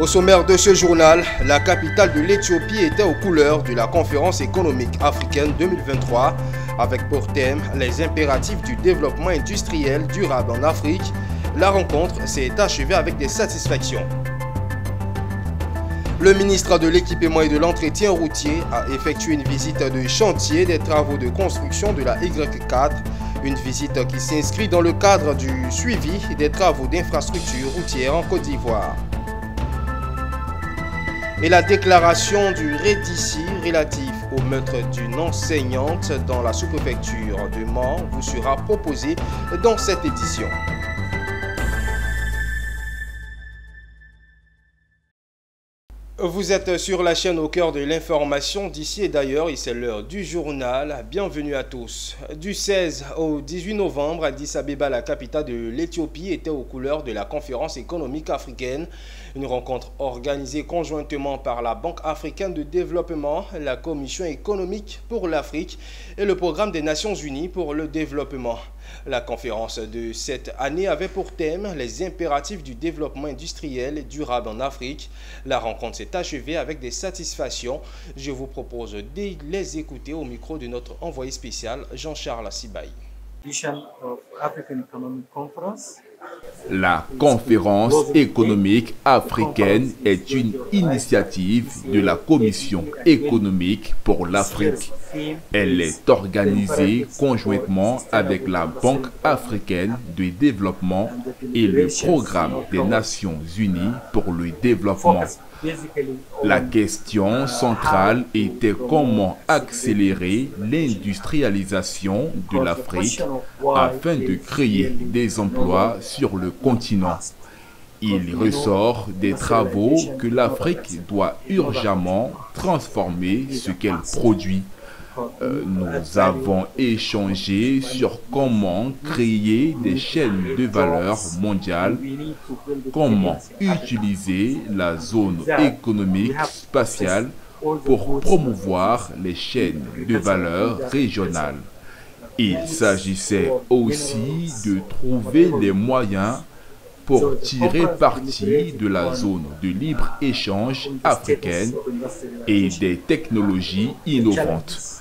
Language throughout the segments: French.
Au sommaire de ce journal, la capitale de l'Éthiopie était aux couleurs de la conférence économique africaine 2023 avec pour thème les impératifs du développement industriel durable en Afrique. La rencontre s'est achevée avec des satisfactions. Le ministre de l'Équipement et de l'Entretien routier a effectué une visite de chantier des travaux de construction de la Y4, une visite qui s'inscrit dans le cadre du suivi des travaux d'infrastructure routière en Côte d'Ivoire. Et la déclaration du rédit relatif au meurtre d'une enseignante dans la sous-préfecture de Mans vous sera proposée dans cette édition. Vous êtes sur la chaîne au cœur de l'information d'ici et d'ailleurs et c'est l'heure du journal. Bienvenue à tous. Du 16 au 18 novembre, Addis Abeba, la capitale de l'Éthiopie, était aux couleurs de la conférence économique africaine. Une rencontre organisée conjointement par la Banque africaine de développement, la Commission économique pour l'Afrique et le Programme des Nations unies pour le développement. La conférence de cette année avait pour thème les impératifs du développement industriel durable en Afrique. La rencontre s'est achevée avec des satisfactions. Je vous propose de les écouter au micro de notre envoyé spécial Jean-Charles Sibaï. La conférence économique africaine est une initiative de la Commission économique pour l'Afrique. Elle est organisée conjointement avec la Banque africaine de développement et le Programme des Nations unies pour le développement. La question centrale était comment accélérer l'industrialisation de l'Afrique afin de créer des emplois sur le continent. Il ressort des travaux que l'Afrique doit urgemment transformer ce qu'elle produit. Nous avons échangé sur comment créer des chaînes de valeur mondiales, comment utiliser la zone économique spatiale pour promouvoir les chaînes de valeur régionales. Il s'agissait aussi de trouver les moyens pour tirer parti de la zone de libre-échange africaine et des technologies innovantes.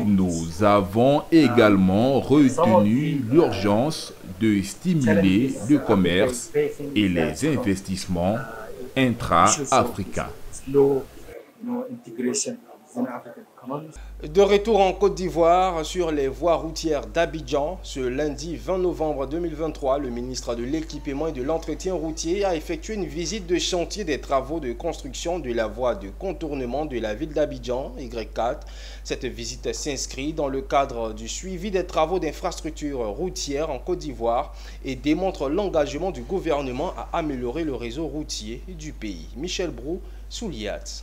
Nous avons également retenu l'urgence de stimuler le commerce et les investissements intra-africains. De retour en Côte d'Ivoire sur les voies routières d'Abidjan, ce lundi 20 novembre 2023, le ministre de l'Équipement et de l'Entretien routier a effectué une visite de chantier des travaux de construction de la voie de contournement de la ville d'Abidjan, Y4. Cette visite s'inscrit dans le cadre du suivi des travaux d'infrastructure routière en Côte d'Ivoire et démontre l'engagement du gouvernement à améliorer le réseau routier du pays. Michel Brou, Souliat.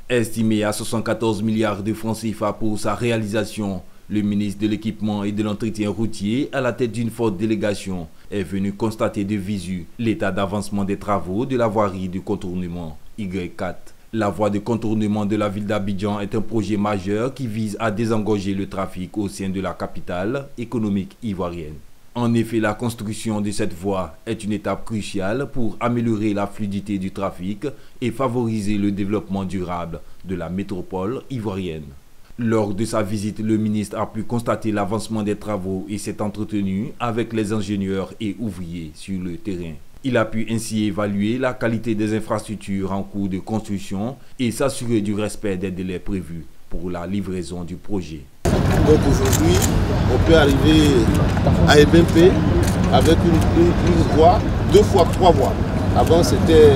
Estimé à 74 milliards de francs CFA pour sa réalisation, le ministre de l'Équipement et de l'Entretien routier, à la tête d'une forte délégation, est venu constater de visu l'état d'avancement des travaux de la voirie de contournement Y4. La voie de contournement de la ville d'Abidjan est un projet majeur qui vise à désengorger le trafic au sein de la capitale économique ivoirienne. En effet, la construction de cette voie est une étape cruciale pour améliorer la fluidité du trafic et favoriser le développement durable de la métropole ivoirienne. Lors de sa visite, le ministre a pu constater l'avancement des travaux et s'est entretenu avec les ingénieurs et ouvriers sur le terrain. Il a pu ainsi évaluer la qualité des infrastructures en cours de construction et s'assurer du respect des délais prévus pour la livraison du projet. Donc aujourd'hui, on peut arriver à EBMP avec une voie, 2 fois 3 voies. Avant c'était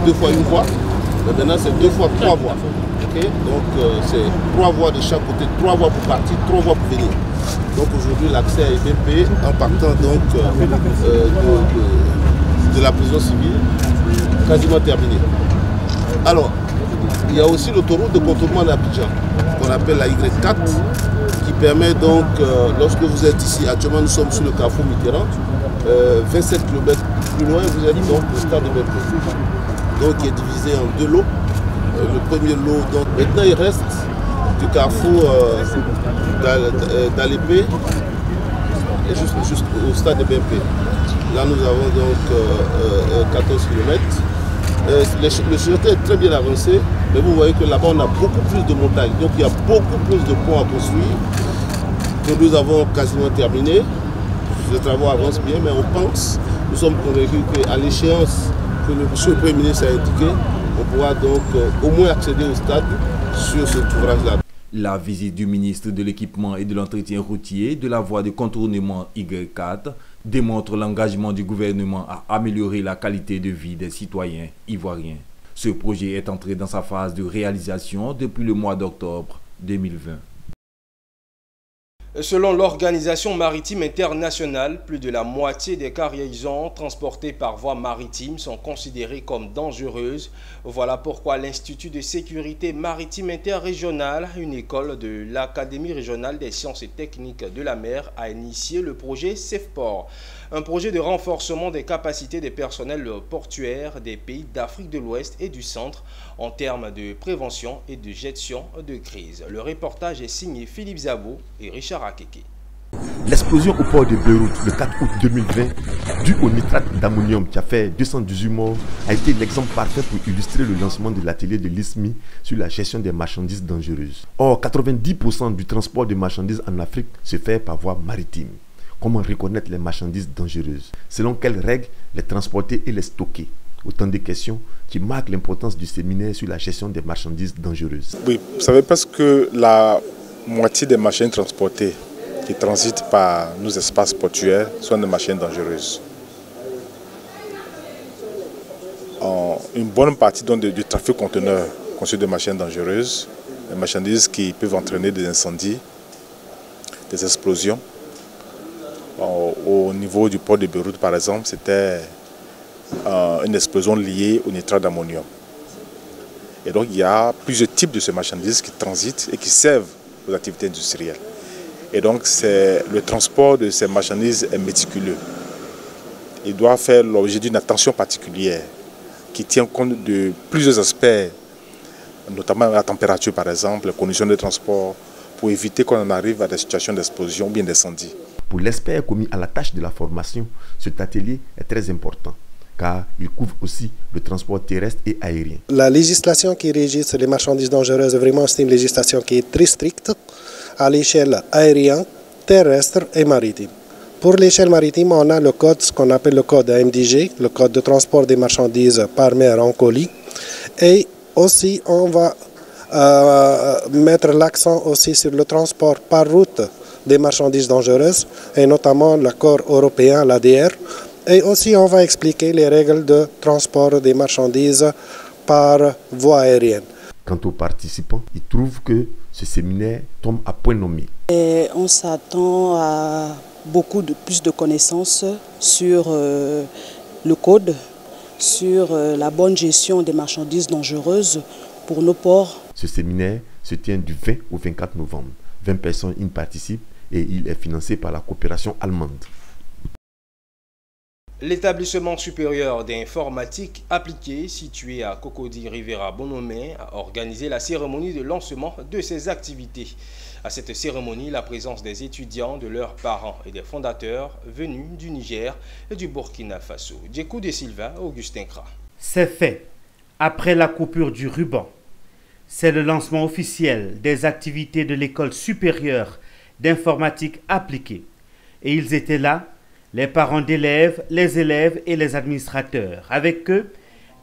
2 fois 1 voie, mais maintenant c'est 2 fois 3 voies. Okay? Donc c'est 3 voies de chaque côté, 3 voies pour partir, 3 voies pour venir. Donc aujourd'hui l'accès à EBMP en partant donc de la prison civile, quasiment terminé. Alors, il y a aussi l'autoroute de contournement d'Abidjan, qu'on appelle la Y4, qui permet donc, lorsque vous êtes ici, actuellement nous sommes sur le carrefour Mitterrand, 27 km plus loin, vous êtes donc au stade de Berkeley. Donc qui est divisé en 2 lots. Le premier lot, donc maintenant il reste du carrefour d'Alépé et jusqu'au stade de BMP. Là, nous avons donc 14 km. Le chantier est très bien avancé, mais vous voyez que là-bas, on a beaucoup plus de montagnes. Donc, il y a beaucoup plus de ponts à construire que nous avons quasiment terminé. Les travaux avancent bien, mais on pense, nous sommes convaincus qu'à l'échéance que le monsieur le Premier ministre a indiqué, on pourra donc au moins accéder au stade sur cet ouvrage-là. La visite du ministre de l'Équipement et de l'Entretien routier de la voie de contournement Y4 démontre l'engagement du gouvernement à améliorer la qualité de vie des citoyens ivoiriens. Ce projet est entré dans sa phase de réalisation depuis le mois d'octobre 2020. Selon l'Organisation maritime internationale, plus de la moitié des cargaisons transportées par voie maritime sont considérées comme dangereuses. Voilà pourquoi l'Institut de sécurité maritime interrégionale, une école de l'Académie régionale des sciences et techniques de la mer, a initié le projet SafePort, un projet de renforcement des capacités des personnels portuaires des pays d'Afrique de l'Ouest et du Centre en termes de prévention et de gestion de crise. Le reportage est signé Philippe Zabo et Richard Akeke. L'explosion au port de Beyrouth le 4 août 2020, due au nitrate d'ammonium qui a fait 218 morts, a été l'exemple parfait pour illustrer le lancement de l'atelier de l'ISMI sur la gestion des marchandises dangereuses. Or, 90% du transport de marchandises en Afrique se fait par voie maritime. Comment reconnaître les marchandises dangereuses? Selon quelles règles les transporter et les stocker? Autant de questions qui marquent l'importance du séminaire sur la gestion des marchandises dangereuses. Oui, vous savez, parce que la moitié des machines transportées qui transitent par nos espaces portuaires sont des machines dangereuses. Une bonne partie donc, du trafic conteneur constitue des machines dangereuses, des marchandises qui peuvent entraîner des incendies, des explosions. Au niveau du port de Beyrouth, par exemple, c'était une explosion liée au nitrate d'ammonium. Et donc, il y a plusieurs types de ces marchandises qui transitent et qui servent aux activités industrielles. Et donc, le transport de ces marchandises est méticuleux. Il doit faire l'objet d'une attention particulière qui tient compte de plusieurs aspects, notamment la température, par exemple, les conditions de transport, pour éviter qu'on en arrive à des situations d'explosion ou bien d'incendie. Pour l'expert commis à la tâche de la formation, cet atelier est très important, car il couvre aussi le transport terrestre et aérien. La législation qui régit les marchandises dangereuses, vraiment, c'est une législation qui est très stricte à l'échelle aérienne, terrestre et maritime. Pour l'échelle maritime, on a le code, ce qu'on appelle le code AMDG, le code de transport des marchandises par mer en colis. Et aussi, on va mettre l'accent aussi sur le transport par route des marchandises dangereuses, et notamment l'accord européen, l'ADR. Et aussi, on va expliquer les règles de transport des marchandises par voie aérienne. Quant aux participants, ils trouvent que ce séminaire tombe à point nommé. Et on s'attend à plus de connaissances sur le code, sur la bonne gestion des marchandises dangereuses pour nos ports. Ce séminaire se tient du 20 au 24 novembre. 20 personnes y participent et il est financé par la coopération allemande. L'établissement supérieur d'informatique appliquée situé à Cocody Rivera Bonomé a organisé la cérémonie de lancement de ses activités. À cette cérémonie, la présence des étudiants, de leurs parents et des fondateurs venus du Niger et du Burkina Faso. Djekou de Silva, Augustin Kra. C'est fait. Après la coupure du ruban, c'est le lancement officiel des activités de l'école supérieure d'informatique appliquée. Et ils étaient là, les parents d'élèves, les élèves et les administrateurs. Avec eux,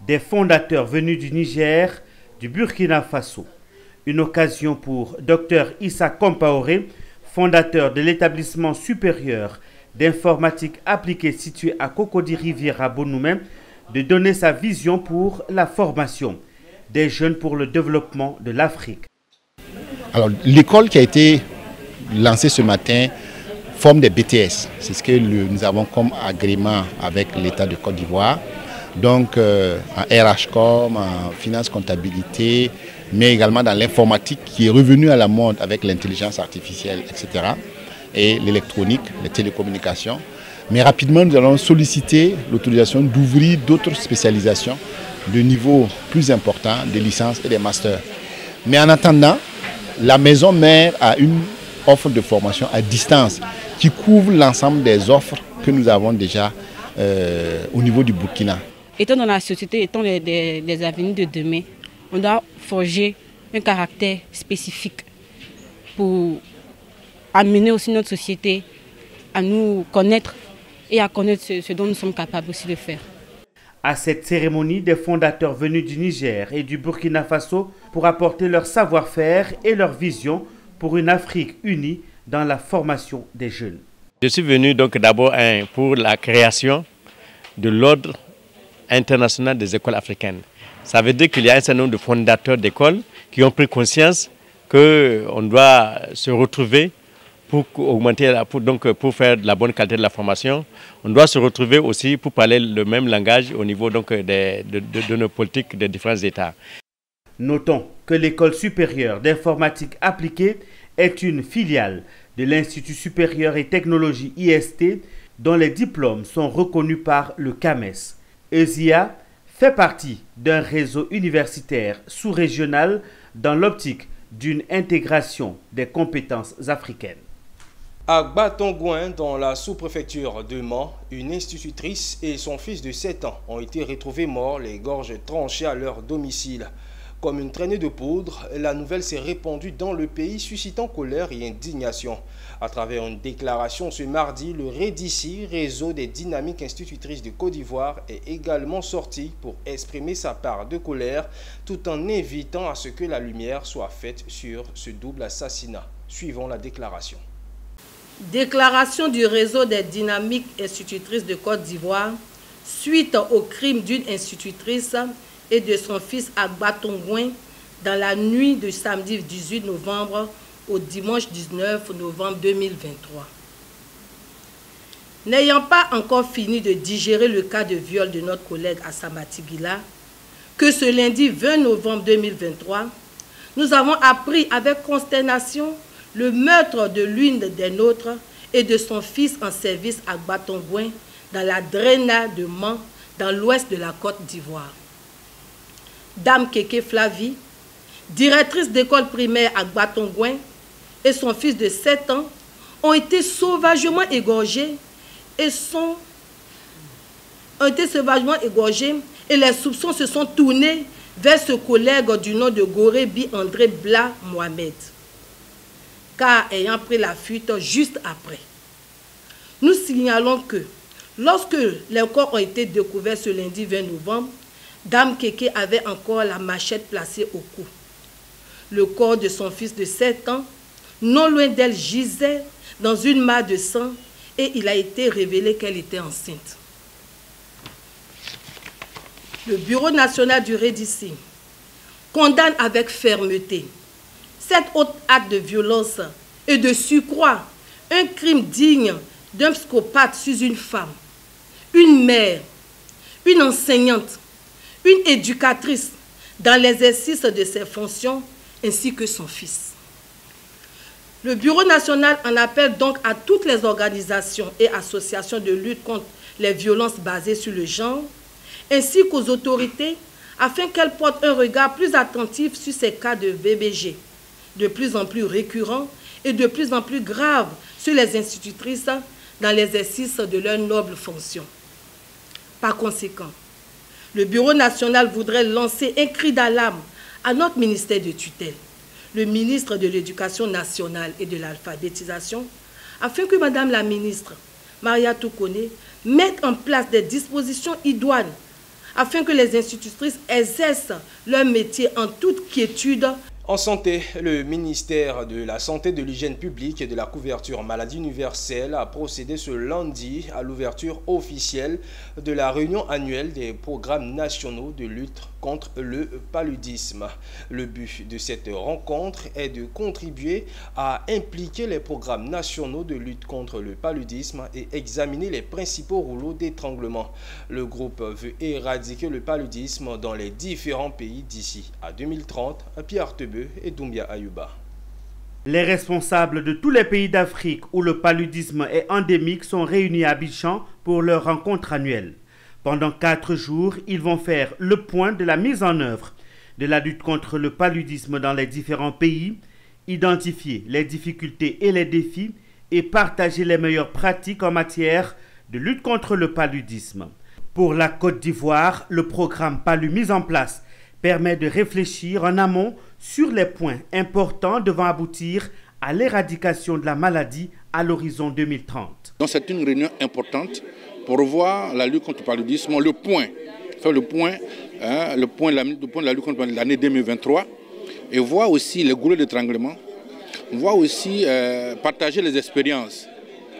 des fondateurs venus du Niger, du Burkina Faso. Une occasion pour Dr Issa Compaoré, fondateur de l'établissement supérieur d'informatique appliquée situé à Cocody Rivera Bonomé, de donner sa vision pour la formation des jeunes pour le développement de l'Afrique. Alors, l'école qui a été lancée ce matin forme des BTS. C'est ce que nous avons comme agrément avec l'État de Côte d'Ivoire. Donc, en RHCOM, en finance comptabilité, mais également dans l'informatique qui est revenue à la mode avec l'intelligence artificielle, etc. Et l'électronique, les télécommunications. Mais rapidement, nous allons solliciter l'autorisation d'ouvrir d'autres spécialisations de niveau plus important, des licences et des masters. Mais en attendant, la maison mère a une offre de formation à distance qui couvre l'ensemble des offres que nous avons déjà au niveau du Burkina. Étant dans la société, étant les avenirs de demain, on doit forger un caractère spécifique pour amener aussi notre société à nous connaître et à connaître ce dont nous sommes capables aussi de faire. À cette cérémonie, des fondateurs venus du Niger et du Burkina Faso pour apporter leur savoir-faire et leur vision pour une Afrique unie dans la formation des jeunes. Je suis venu donc d'abord pour la création de l'ordre international des écoles africaines. Ça veut dire qu'il y a un certain nombre de fondateurs d'écoles qui ont pris conscience qu'on doit se retrouver pour augmenter, pour faire de la bonne qualité de la formation. On doit se retrouver aussi pour parler le même langage au niveau donc de nos politiques des différents États. Notons que l'École supérieure d'informatique appliquée est une filiale de l'Institut supérieur et technologie IST dont les diplômes sont reconnus par le CAMES. ESIA fait partie d'un réseau universitaire sous-régional dans l'optique d'une intégration des compétences africaines. À Gbatongouin, dans la sous-préfecture de Mans, une institutrice et son fils de 7 ans ont été retrouvés morts, les gorges tranchées à leur domicile. Comme une traînée de poudre, la nouvelle s'est répandue dans le pays, suscitant colère et indignation. À travers une déclaration ce mardi, le REDICI, Réseau des dynamiques institutrices de Côte d'Ivoire, est également sorti pour exprimer sa part de colère, tout en invitant à ce que la lumière soit faite sur ce double assassinat. Suivons la déclaration. Déclaration du réseau des dynamiques institutrices de Côte d'Ivoire suite au crime d'une institutrice et de son fils à Gbatongouin dans la nuit du samedi 18 novembre au dimanche 19 novembre 2023. N'ayant pas encore fini de digérer le cas de viol de notre collègue Assamati Gila, que ce lundi 20 novembre 2023, nous avons appris avec consternation le meurtre de l'une des nôtres et de son fils en service à Gbatongouin dans la Dréna de Mans, dans l'ouest de la Côte d'Ivoire. Dame Keke Flavie, directrice d'école primaire à Gbatongouin, et son fils de 7 ans ont été sauvagement égorgés et les soupçons se sont tournés vers ce collègue du nom de Gorebi André Bla Mohamed, car ayant pris la fuite juste après. Nous signalons que lorsque les corps ont été découverts ce lundi 20 novembre, Dame Keke avait encore la machette placée au cou. Le corps de son fils de 7 ans, non loin d'elle, gisait dans une mare de sang et il a été révélé qu'elle était enceinte. Le Bureau national du REDICI condamne avec fermeté cet autre acte de violence et de surcroît un crime digne d'un psychopathe sur une femme, une mère, une enseignante, une éducatrice dans l'exercice de ses fonctions ainsi que son fils. Le Bureau national en appelle donc à toutes les organisations et associations de lutte contre les violences basées sur le genre, ainsi qu'aux autorités, afin qu'elles portent un regard plus attentif sur ces cas de VBG, de plus en plus récurrents et de plus en plus graves sur les institutrices dans l'exercice de leurs nobles fonctions. Par conséquent, le Bureau national voudrait lancer un cri d'alarme à notre ministère de tutelle, le ministre de l'Éducation nationale et de l'alphabétisation, afin que Madame la ministre, Maria Toukone, mette en place des dispositions idoines afin que les institutrices exercent leur métier en toute quiétude. En santé, le ministère de la Santé, de l'Hygiène publique et de la couverture maladie universelle a procédé ce lundi à l'ouverture officielle de la réunion annuelle des programmes nationaux de lutte contre le paludisme. Le but de cette rencontre est de contribuer à impliquer les programmes nationaux de lutte contre le paludisme et examiner les principaux rouleaux d'étranglement. Le groupe veut éradiquer le paludisme dans les différents pays d'ici à 2030. Pierre Tebe et Doumbia Ayuba. Les responsables de tous les pays d'Afrique où le paludisme est endémique sont réunis à Abidjan pour leur rencontre annuelle. Pendant 4 jours, ils vont faire le point de la mise en œuvre de la lutte contre le paludisme dans les différents pays identifier les difficultés et les défis et partager les meilleures pratiques en matière de lutte contre le paludisme. Pour la Côte d'Ivoire, le programme Palu mis en place permet de réfléchir en amont sur les points importants devant aboutir à l'éradication de la maladie à l'horizon 2030. Donc c'est une réunion importante pour revoir la lutte contre le paludisme, faire le point de la lutte contre l'année 2023 et voir aussi les goulets d'étranglement, voir aussi partager les expériences.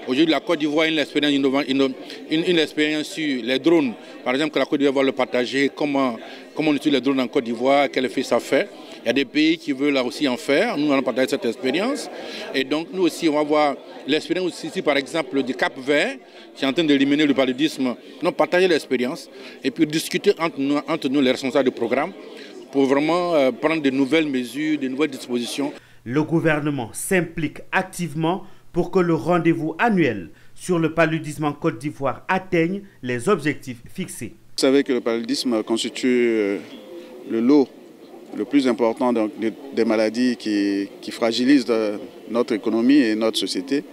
Aujourd'hui, la Côte d'Ivoire a une expérience sur les drones. Par exemple, que la Côte d'Ivoire va le partager, comment on utilise les drones en Côte d'Ivoire, quel effet ça fait. Il y a des pays qui veulent là aussi en faire. Nous allons partager cette expérience. Et donc, nous aussi, on va voir l'expérience aussi, par exemple, du Cap Vert, qui est en train d'éliminer le paludisme. Donc, partager l'expérience et puis discuter entre nous, les responsables du programme, pour vraiment prendre de nouvelles mesures, de nouvelles dispositions. Le gouvernement s'implique activement pour que le rendez-vous annuel sur le paludisme en Côte d'Ivoire atteigne les objectifs fixés. Vous savez que le paludisme constitue le lot le plus important des maladies qui fragilisent notre économie et notre société.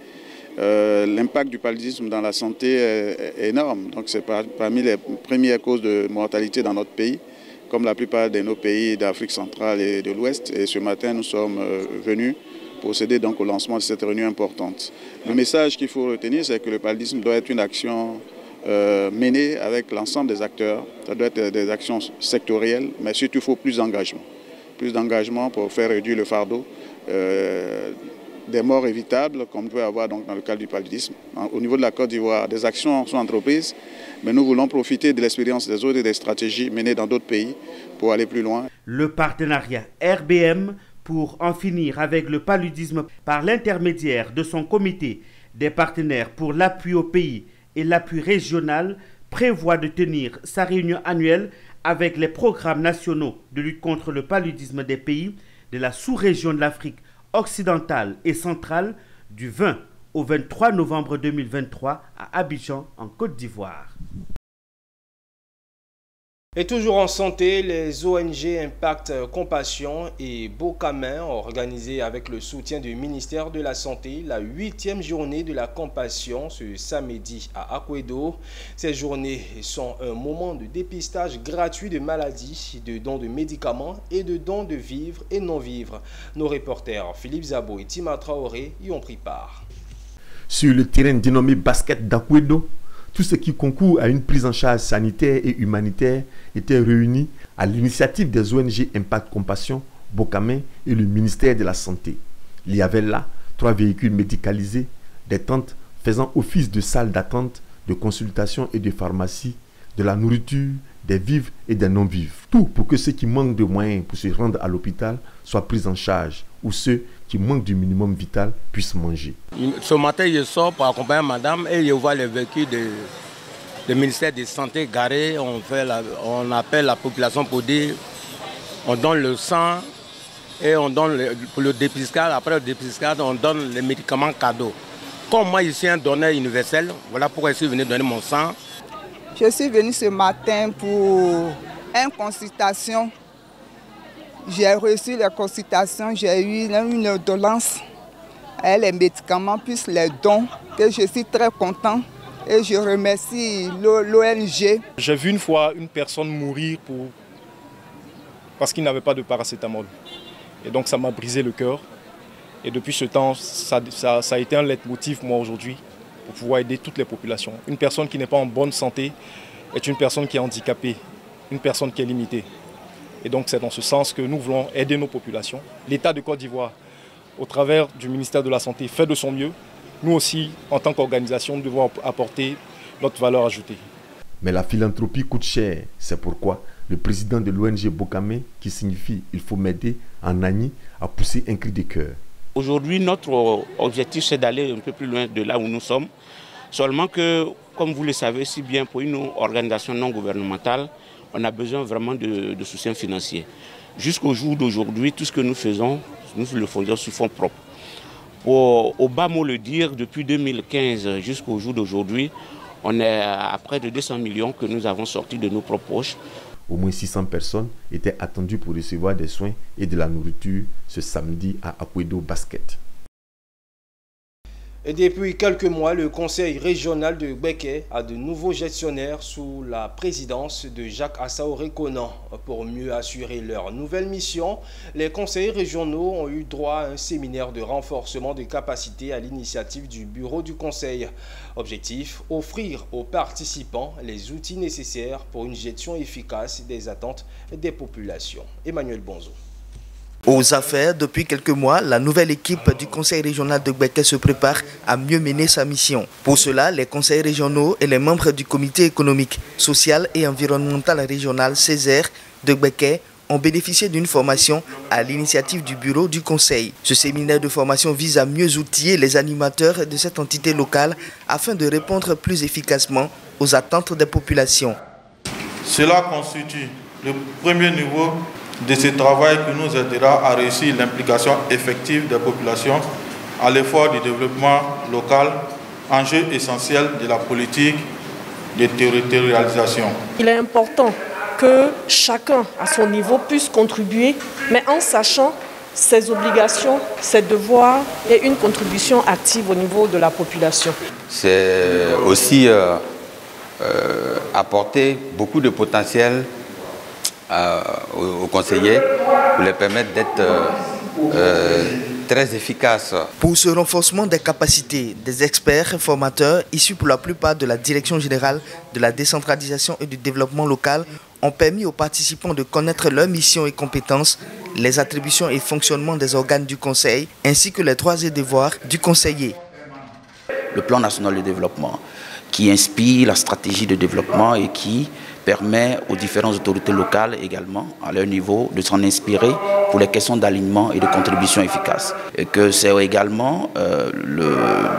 L'impact du paludisme dans la santé est énorme. Donc c'est parmi les premières causes de mortalité dans notre pays, comme la plupart de nos pays d'Afrique centrale et de l'Ouest. Et ce matin, nous sommes venus procéder donc au lancement de cette réunion importante. Le message qu'il faut retenir, c'est que le paludisme doit être une action menée avec l'ensemble des acteurs. Ça doit être des actions sectorielles, mais surtout il faut plus d'engagement. Plus d'engagement pour faire réduire le fardeau des morts évitables, comme on peut avoir donc dans le cadre du paludisme. Au niveau de la Côte d'Ivoire, des actions sont entreprises, mais nous voulons profiter de l'expérience des autres et des stratégies menées dans d'autres pays pour aller plus loin. Le partenariat RBM pour en finir avec le paludisme par l'intermédiaire de son comité des partenaires pour l'appui au pays et l'appui régional prévoit de tenir sa réunion annuelle avec les programmes nationaux de lutte contre le paludisme des pays de la sous-région de l'Afrique occidentale et centrale du 20 au 23 novembre 2023 à Abidjan en Côte d'Ivoire. Et toujours en santé, les ONG Impact Compassion et Bocamin ont organisé avec le soutien du ministère de la Santé la 8e journée de la compassion ce samedi à Akwedo. Ces journées sont un moment de dépistage gratuit de maladies, de dons de médicaments et de dons de vivres et non-vivres. Nos reporters Philippe Zabo et Tima Traoré y ont pris part. Sur le terrain dénommé basket d'Akwedo, tout ce qui concourt à une prise en charge sanitaire et humanitaire était réuni à l'initiative des ONG Impact Compassion, Bocamin et le ministère de la Santé. Il y avait là 3 véhicules médicalisés, des tentes faisant office de salles d'attente, de consultation et de pharmacie, de la nourriture, des vivres et des non-vivres. Tout pour que ceux qui manquent de moyens pour se rendre à l'hôpital soient pris en charge ou ceux qui manquent du minimum vital puissent manger. Ce matin, je sors pour accompagner madame et je vois les véhicules du ministère de la Santé garés. On appelle la population pour dire on donne le sang et on donne pour le dépistage. Après le dépistage, on donne les médicaments cadeaux. Comme moi, je suis un donneur universel, voilà pourquoi je suis venu donner mon sang. Je suis venu ce matin pour une consultation. J'ai reçu la consultation, j'ai eu une ordonnance et les médicaments plus les dons, que je suis très content et je remercie l'ONG. J'ai vu une fois une personne mourir parce qu'il n'avait pas de paracétamol. Et donc ça m'a brisé le cœur. Et depuis ce temps, ça a été un leitmotiv moi aujourd'hui pour pouvoir aider toutes les populations. Une personne qui n'est pas en bonne santé est une personne qui est handicapée, une personne qui est limitée. Et donc c'est dans ce sens que nous voulons aider nos populations. L'État de Côte d'Ivoire, au travers du ministère de la Santé, fait de son mieux. Nous aussi, en tant qu'organisation, nous devons apporter notre valeur ajoutée. Mais la philanthropie coûte cher. C'est pourquoi le président de l'ONG Bocamin, qui signifie « Il faut m'aider » en Agni, a poussé un cri de cœur. Aujourd'hui, notre objectif, c'est d'aller un peu plus loin de là où nous sommes. Seulement que, comme vous le savez si bien, pour une organisation non gouvernementale, on a besoin vraiment de soutien financier. Jusqu'au jour d'aujourd'hui, tout ce que nous faisons, nous le faisons sous fonds propres. Pour au bas mot le dire, depuis 2015 jusqu'au jour d'aujourd'hui, on est à près de 200 millions que nous avons sortis de nos propres poches. Au moins 600 personnes étaient attendues pour recevoir des soins et de la nourriture ce samedi à Akwedo Basket. Et depuis quelques mois, le conseil régional de Gbeke a de nouveaux gestionnaires sous la présidence de Jacques Assaoré Conan. Pour mieux assurer leur nouvelle mission, les conseillers régionaux ont eu droit à un séminaire de renforcement des capacités à l'initiative du bureau du conseil. Objectif, offrir aux participants les outils nécessaires pour une gestion efficace des attentes des populations. Emmanuel Bonzo. Aux affaires, depuis quelques mois, la nouvelle équipe du conseil régional de Gbeke se prépare à mieux mener sa mission. Pour cela, les conseils régionaux et les membres du comité économique, social et environnemental régional Césaire de Gbeke ont bénéficié d'une formation à l'initiative du bureau du conseil. Ce séminaire de formation vise à mieux outiller les animateurs de cette entité locale afin de répondre plus efficacement aux attentes des populations. Cela constitue le premier niveau de ce travail qui nous aidera à réussir l'implication effective des populations à l'effort du développement local, enjeu essentiel de la politique de territorialisation. Il est important que chacun à son niveau puisse contribuer, mais en sachant ses obligations, ses devoirs et une contribution active au niveau de la population. C'est aussi apporter beaucoup de potentiel aux conseillers pour les permettre d'être très efficaces. Pour ce renforcement des capacités, des experts formateurs issus pour la plupart de la Direction générale de la décentralisation et du développement local ont permis aux participants de connaître leurs missions et compétences, les attributions et fonctionnement des organes du conseil, ainsi que les droits et devoirs du conseiller. Le plan national de développement qui inspire la stratégie de développement et qui permet aux différentes autorités locales également, à leur niveau, de s'en inspirer pour les questions d'alignement et de contribution efficace. Et que c'est également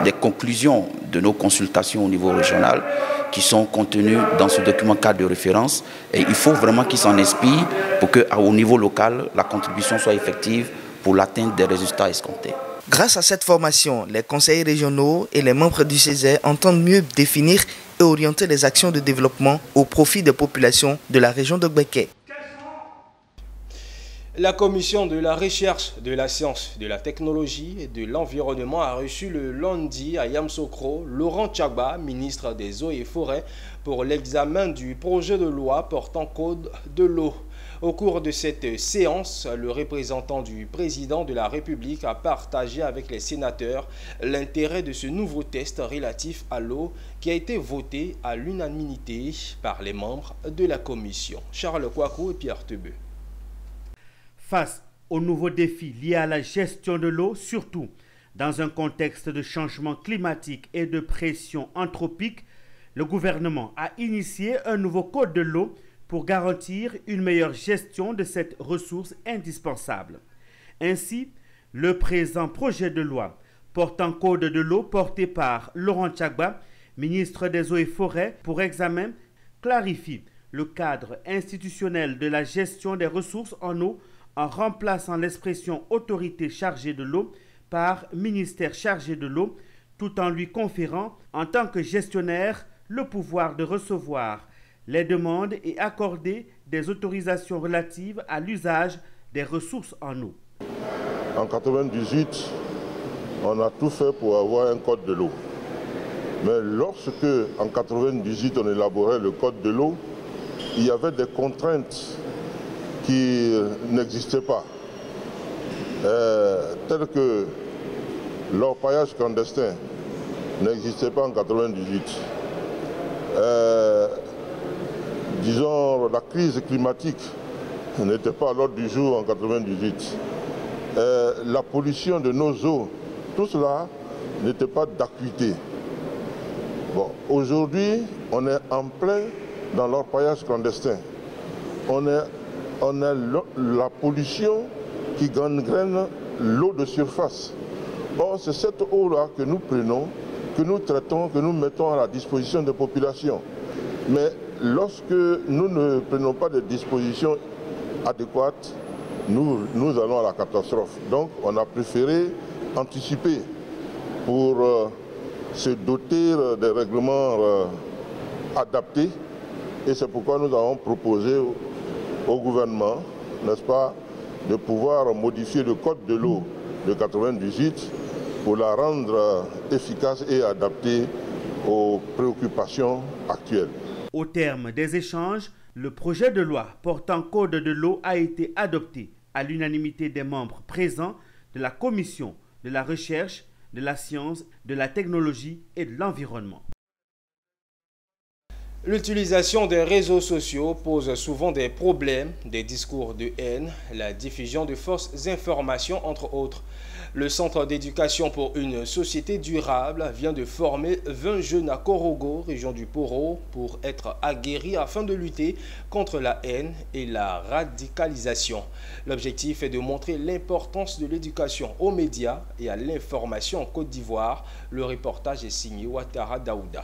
des conclusions de nos consultations au niveau régional qui sont contenues dans ce document cadre de référence. Et il faut vraiment qu'ils s'en inspirent pour qu'au niveau local, la contribution soit effective pour l'atteinte des résultats escomptés. Grâce à cette formation, les conseillers régionaux et les membres du Césaire entendent mieux définir et orienter les actions de développement au profit des populations de la région de Gbeke. La commission de la recherche, de la science, de la technologie et de l'environnement a reçu le lundi à Yamsokro Laurent Tchagba, ministre des Eaux et Forêts, pour l'examen du projet de loi portant code de l'eau. Au cours de cette séance, le représentant du président de la République a partagé avec les sénateurs l'intérêt de ce nouveau test relatif à l'eau qui a été voté à l'unanimité par les membres de la commission. Charles Kouakou et Pierre Tebeu. Face aux nouveaux défis liés à la gestion de l'eau, surtout dans un contexte de changement climatique et de pression anthropique, le gouvernement a initié un nouveau code de l'eau pour garantir une meilleure gestion de cette ressource indispensable. Ainsi, le présent projet de loi portant code de l'eau porté par Laurent Tchagba, ministre des Eaux et Forêts, pour examen, clarifie le cadre institutionnel de la gestion des ressources en eau en remplaçant l'expression « autorité chargée de l'eau » par « ministère chargé de l'eau », tout en lui conférant, en tant que gestionnaire, le pouvoir de recevoir les demandes et accorder des autorisations relatives à l'usage des ressources en eau. En 1998, on a tout fait pour avoir un code de l'eau. Mais lorsque, en 1998, on élaborait le code de l'eau, il y avait des contraintes qui n'existaient pas, telles que l'orpaillage clandestin n'existait pas en 1998. Disons, la crise climatique n'était pas à l'ordre du jour en 1998. La pollution de nos eaux, tout cela n'était pas d'acuité. Bon, aujourd'hui, on est en plein dans l'orpaillage clandestin. On a la pollution qui gangrène l'eau de surface. Or, c'est cette eau-là que nous prenons, que nous traitons, que nous mettons à la disposition des populations. Mais lorsque nous ne prenons pas de dispositions adéquates, nous allons à la catastrophe. Donc on a préféré anticiper pour se doter des règlements adaptés. Et c'est pourquoi nous avons proposé au gouvernement, n'est-ce pas, de pouvoir modifier le code de l'eau de 98 pour la rendre efficace et adaptée aux préoccupations actuelles. Au terme des échanges, le projet de loi portant code de l'eau a été adopté à l'unanimité des membres présents de la Commission de la recherche, de la science, de la technologie et de l'environnement. L'utilisation des réseaux sociaux pose souvent des problèmes, des discours de haine, la diffusion de fausses informations entre autres. Le Centre d'éducation pour une société durable vient de former 20 jeunes à Korogo, région du Poro, pour être aguerris afin de lutter contre la haine et la radicalisation. L'objectif est de montrer l'importance de l'éducation aux médias et à l'information en Côte d'Ivoire. Le reportage est signé Ouattara Daouda.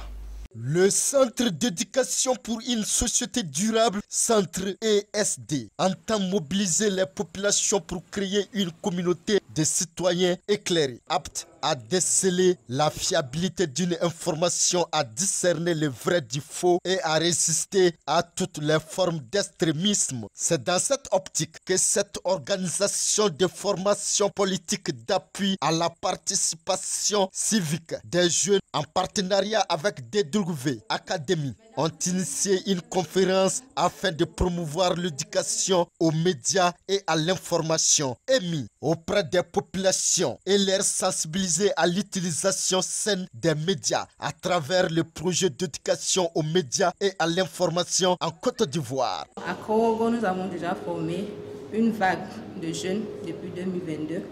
Le Centre d'éducation pour une société durable, Centre ESD, entend mobiliser les populations pour créer une communauté de citoyens éclairés, aptes à déceler la fiabilité d'une information, à discerner le vrai du faux et à résister à toutes les formes d'extrémisme. C'est dans cette optique que cette organisation de formation politique d'appui à la participation civique des jeunes en partenariat avec DW Academy ont initié une conférence afin de promouvoir l'éducation aux médias et à l'information émis auprès des populations et les sensibiliser à l'utilisation saine des médias à travers le projet d'éducation aux médias et à l'information en Côte d'Ivoire. À Korogo, nous avons déjà formé une vague de jeunes depuis 2022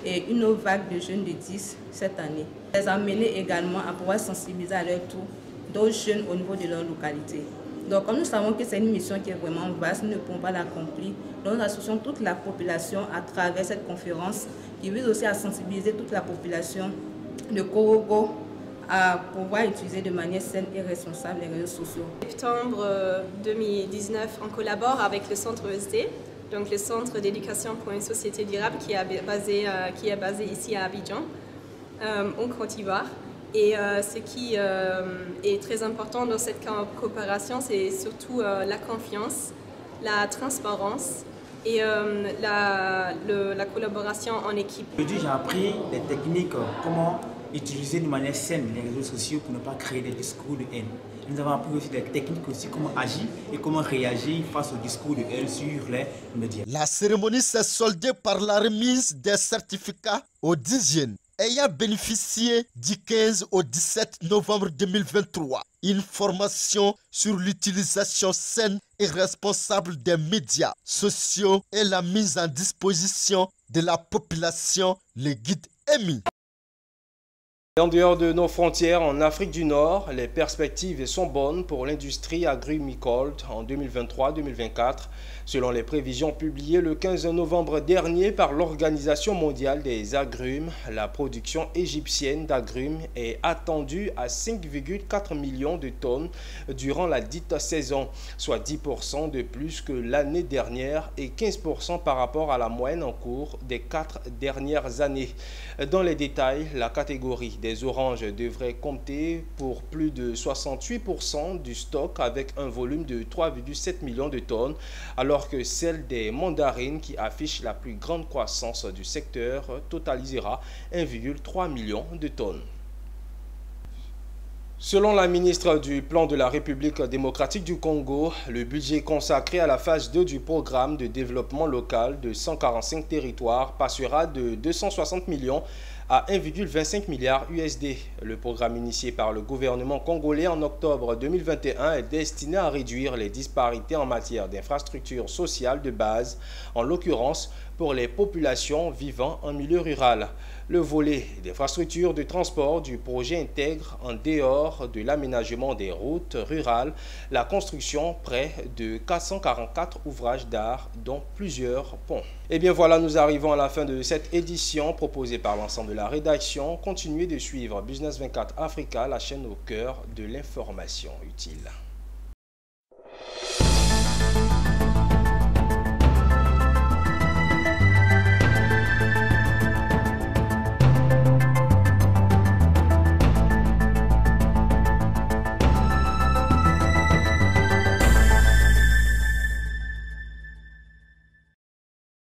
et une autre vague de jeunes de 10 cette année. Les amener également à pouvoir sensibiliser à leur tour d'autres jeunes au niveau de leur localité. Donc comme nous savons que c'est une mission qui est vraiment vaste, nous ne pouvons pas l'accomplir. Donc nous associons toute la population à travers cette conférence qui vise aussi à sensibiliser toute la population de Korogo à pouvoir utiliser de manière saine et responsable les réseaux sociaux. En septembre 2019, on collabore avec le Centre ESD, donc le Centre d'éducation pour une société durable qui est basé ici à Abidjan, en Côte d'Ivoire. Et ce qui est très important dans cette coopération, c'est surtout la confiance, la transparence et la collaboration en équipe. Aujourd'hui, j'ai appris des techniques, comment utiliser de manière saine les réseaux sociaux pour ne pas créer des discours de haine. Nous avons appris aussi des techniques aussi, comment agir et comment réagir face aux discours de haine sur les médias. La cérémonie s'est soldée par la remise des certificats aux 10 jeunes ayant bénéficié du 15 au 17 novembre 2023. Une formation sur l'utilisation saine et responsable des médias sociaux et la mise en disposition de la population, le guide EMI. En dehors de nos frontières, en Afrique du Nord, les perspectives sont bonnes pour l'industrie agrumicole en 2023-2024. Selon les prévisions publiées le 15 novembre dernier par l'Organisation mondiale des agrumes, la production égyptienne d'agrumes est attendue à 5,4 millions de tonnes durant la dite saison, soit 10% de plus que l'année dernière et 15% par rapport à la moyenne en cours des 4 dernières années. Dans les détails, la catégorie des oranges devrait compter pour plus de 68% du stock avec un volume de 3,7 millions de tonnes, alors que celle des mandarines qui affiche la plus grande croissance du secteur totalisera 1,3 million de tonnes. Selon la ministre du Plan de la République démocratique du Congo, le budget consacré à la phase 2 du programme de développement local de 145 territoires passera de 260 millions à 1,25 milliard USD. Le programme initié par le gouvernement congolais en octobre 2021 est destiné à réduire les disparités en matière d'infrastructures sociales de base, en l'occurrence pour les populations vivant en milieu rural. Le volet d'infrastructures de transport du projet intègre, en dehors de l'aménagement des routes rurales, la construction près de 444 ouvrages d'art, dont plusieurs ponts. Et bien voilà, nous arrivons à la fin de cette édition proposée par l'ensemble de la rédaction. Continuez de suivre Business 24 Africa, la chaîne au cœur de l'information utile.